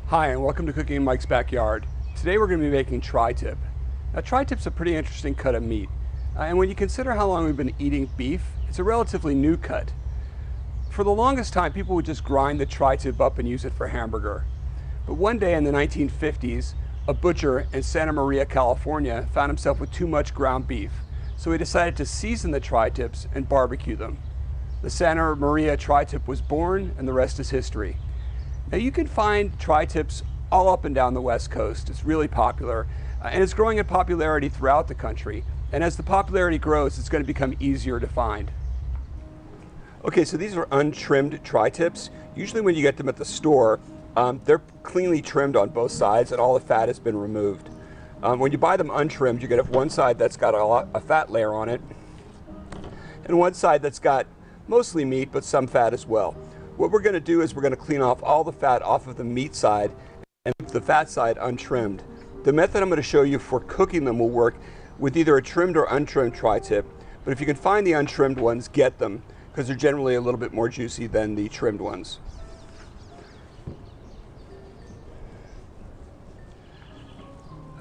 Hi, and welcome to Cooking in Mike's Backyard. Today we're going to be making tri-tip. Now, tri-tip's a pretty interesting cut of meat. And when you consider how long we've been eating beef, it's a relatively new cut. For the longest time, people would just grind the tri-tip up and use it for hamburger. But one day in the 1950s, a butcher in Santa Maria, California, found himself with too much ground beef. So he decided to season the tri-tips and barbecue them. The Santa Maria tri-tip was born, and the rest is history. Now, you can find tri-tips all up and down the West Coast. It's really popular, and it's growing in popularity throughout the country. And as the popularity grows, it's going to become easier to find. Okay, so these are untrimmed tri-tips. Usually when you get them at the store, they're cleanly trimmed on both sides and all the fat has been removed. When you buy them untrimmed, you get one side that's got a fat layer on it, and one side that's got mostly meat, but some fat as well. What we're going to do is we're going to clean off all the fat off of the meat side and keep the fat side untrimmed. The method I'm going to show you for cooking them will work with either a trimmed or untrimmed tri-tip, but if you can find the untrimmed ones, get them, because they're generally a little bit more juicy than the trimmed ones.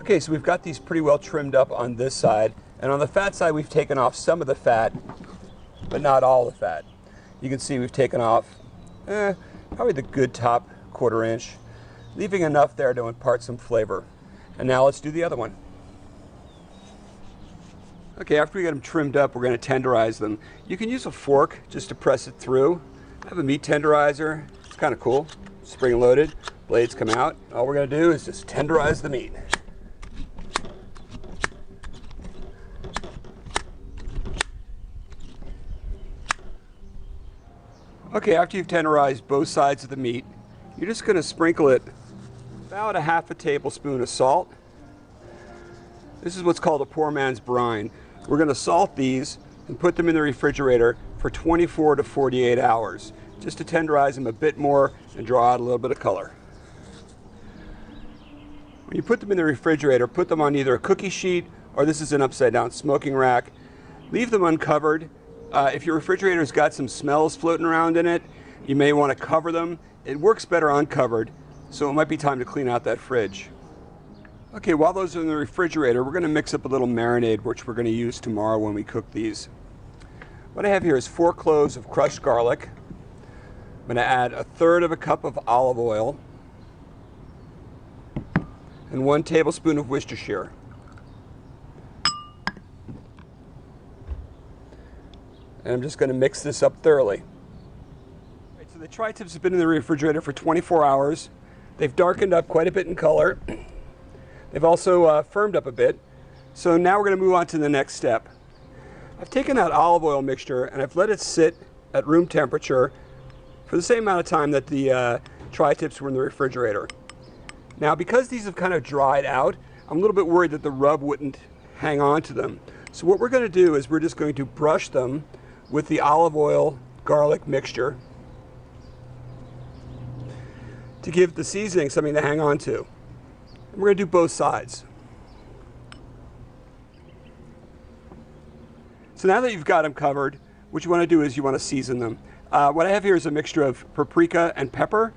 Okay, so we've got these pretty well trimmed up on this side, and on the fat side we've taken off some of the fat, but not all the fat. You can see we've taken off probably the good top 1/4 inch, leaving enough there to impart some flavor. And now let's do the other one. Okay, after we get them trimmed up, we're going to tenderize them. You can use a fork just to press it through. I have a meat tenderizer. It's kind of cool. Spring loaded, blades come out. All we're going to do is just tenderize the meat. Okay, after you've tenderized both sides of the meat, you're just going to sprinkle it about 1/2 tablespoon of salt. This is what's called a poor man's brine. We're going to salt these and put them in the refrigerator for 24 to 48 hours, just to tenderize them a bit more and draw out a little bit of color. When you put them in the refrigerator, put them on either a cookie sheet or this is an upside down smoking rack. Leave them uncovered. If your refrigerator's got some smells floating around in it, you may want to cover them. It works better uncovered, so it might be time to clean out that fridge. Okay, while those are in the refrigerator, we're going to mix up a little marinade, which we're going to use tomorrow when we cook these. What I have here is 4 cloves of crushed garlic. I'm going to add 1/3 cup of olive oil and 1 tablespoon of Worcestershire. And I'm just going to mix this up thoroughly. Right, so the tri-tips have been in the refrigerator for 24 hours. They've darkened up quite a bit in color. They've also firmed up a bit. So now we're going to move on to the next step. I've taken that olive oil mixture and I've let it sit at room temperature for the same amount of time that the tri-tips were in the refrigerator. Now, because these have kind of dried out, I'm a little bit worried that the rub wouldn't hang on to them. So what we're going to do is we're just going to brush them with the olive oil garlic mixture to give the seasoning something to hang on to. And we're going to do both sides. So now that you've got them covered, what you want to do is you want to season them. What I have here is a mixture of paprika and pepper,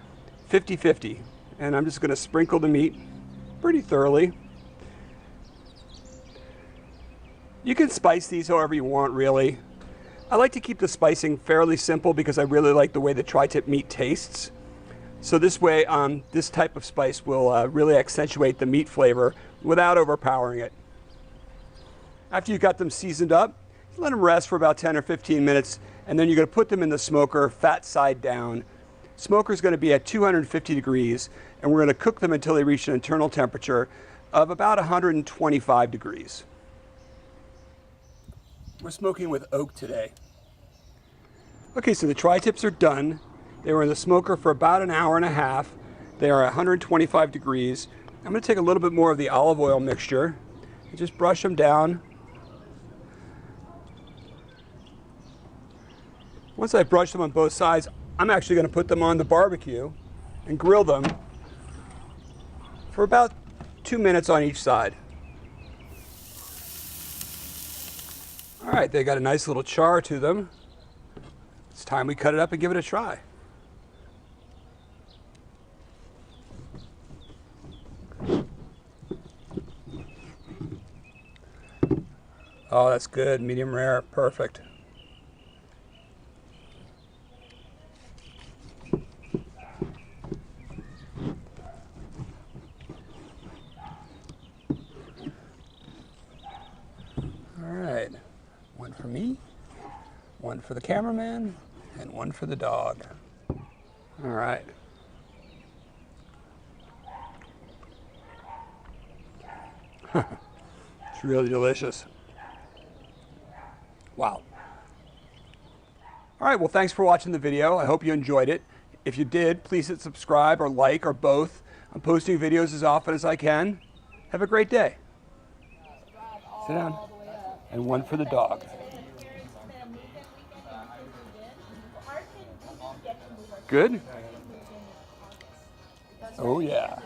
50-50. And I'm just going to sprinkle the meat pretty thoroughly. You can spice these however you want, really. I like to keep the spicing fairly simple because I really like the way the tri-tip meat tastes. So this way, this type of spice will really accentuate the meat flavor without overpowering it. After you've got them seasoned up, let them rest for about 10 or 15 minutes, and then you're going to put them in the smoker, fat side down. Smoker is going to be at 250 degrees, and we're going to cook them until they reach an internal temperature of about 125 degrees. We're smoking with oak today. Okay, so the tri-tips are done. They were in the smoker for about 1.5 hours. They are at 125 degrees. I'm going to take a little bit more of the olive oil mixture and just brush them down. Once I brush them on both sides, I'm actually going to put them on the barbecue and grill them for about 2 minutes on each side. All right, they got a nice little char to them. It's time we cut it up and give it a try. Oh, that's good. Medium rare. Perfect. All right. One for me, one for the cameraman, and one for the dog. All right. It's really delicious. Wow. All right, well, thanks for watching the video. I hope you enjoyed it. If you did, please hit subscribe or like or both. I'm posting videos as often as I can. Have a great day. Sit down. And one for the dog. Good? Oh, yeah.